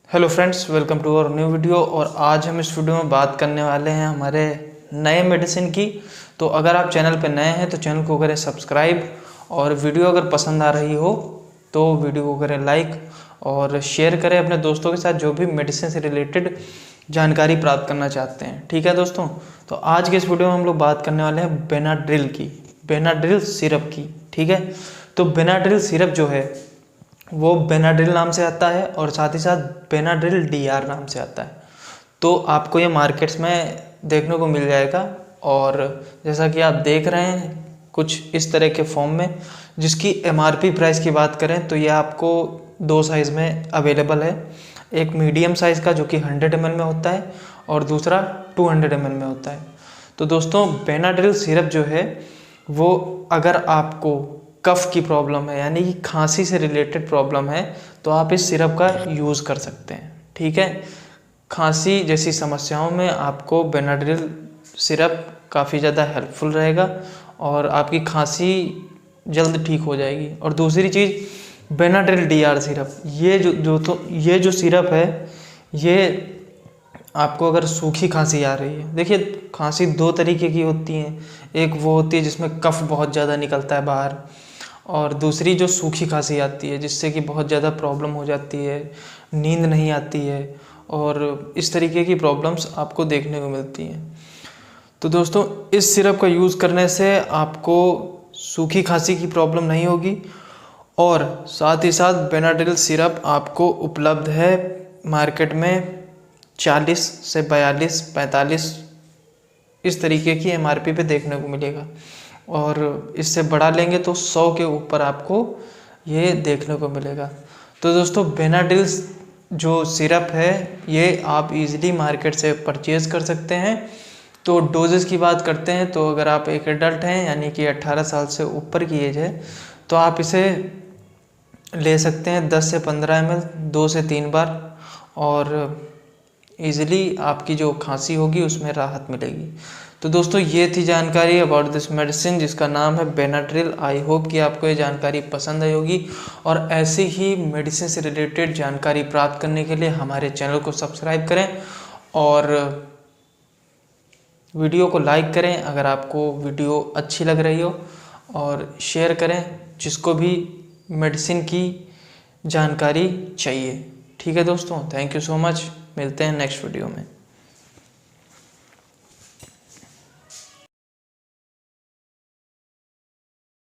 Hello friends, welcome to our new video. और आज हम इस वीडियो में बात करने वाले हैं हमारे नए मेडिसिन की। तो अगर आप चैनल पर नए हैं तो चैनल को करें सब्सक्राइब, और वीडियो अगर पसंद आ रही हो तो वीडियो को करें लाइक और शेयर करें अपने दोस्तों के साथ जो भी मेडिसिन से रिलेटेड जानकारी प्राप्त करना चाहते हैं। ठीक है दोस्तों, तो आज के इस वीडियो में हम लोग बात करने वाले हैं बेनाड्रिल की, बेनाड्रिल सिरप की। ठीक है, तो बेनाड्रिल सिरप जो है वो बेनाड्रिल नाम से आता है और साथ ही साथ बेनाड्रिल डीआर नाम से आता है। तो आपको ये मार्केट्स में देखने को मिल जाएगा। और जैसा कि आप देख रहे हैं कुछ इस तरह के फॉर्म में, जिसकी एमआरपी प्राइस की बात करें तो ये आपको दो साइज़ में अवेलेबल है। एक मीडियम साइज़ का जो कि 100 ml में होता है और दूसरा 200 ml में होता है। तो दोस्तों, बेनाड्रिल सिरप जो है वो अगर आपको कफ की प्रॉब्लम है यानी कि खांसी से रिलेटेड प्रॉब्लम है तो आप इस सिरप का यूज़ कर सकते हैं। ठीक है, खांसी जैसी समस्याओं में आपको बेनाड्रिल सिरप काफ़ी ज़्यादा हेल्पफुल रहेगा और आपकी खांसी जल्द ठीक हो जाएगी। और दूसरी चीज़ बेनाड्रिल डीआर सिरप, ये जो सिरप है ये आपको अगर सूखी खांसी आ रही है, देखिए खांसी दो तरीके की होती हैं। एक वो होती है जिसमें कफ बहुत ज़्यादा निकलता है बाहर, और दूसरी जो सूखी खांसी आती है जिससे कि बहुत ज़्यादा प्रॉब्लम हो जाती है, नींद नहीं आती है और इस तरीके की प्रॉब्लम्स आपको देखने को मिलती हैं। तो दोस्तों, इस सिरप का यूज़ करने से आपको सूखी खांसी की प्रॉब्लम नहीं होगी। और साथ ही साथ बेनाड्रिल सिरप आपको उपलब्ध है मार्केट में 40 से 42, 45 इस तरीके की एमआरपी पे देखने को मिलेगा। और इससे बढ़ा लेंगे तो 100 के ऊपर आपको ये देखने को मिलेगा। तो दोस्तों, बेनाड्रिल जो सिरप है ये आप इजीली मार्केट से परचेज़ कर सकते हैं। तो डोजेस की बात करते हैं तो अगर आप एक एडल्ट हैं यानी कि 18 साल से ऊपर की एज है तो आप इसे ले सकते हैं 10 से 15 ml 2 से 3 बार, और ईज़िली आपकी जो खांसी होगी उसमें राहत मिलेगी। तो दोस्तों, ये थी जानकारी अबाउट दिस मेडिसिन जिसका नाम है बेनाड्रिल। आई होप कि आपको ये जानकारी पसंद आई होगी, और ऐसे ही मेडिसिन से रिलेटेड जानकारी प्राप्त करने के लिए हमारे चैनल को सब्सक्राइब करें और वीडियो को लाइक करें अगर आपको वीडियो अच्छी लग रही हो, और शेयर करें जिसको भी मेडिसिन की जानकारी चाहिए। ठीक है दोस्तों, थैंक यू सो मच। मिलते हैं नेक्स्ट वीडियो में।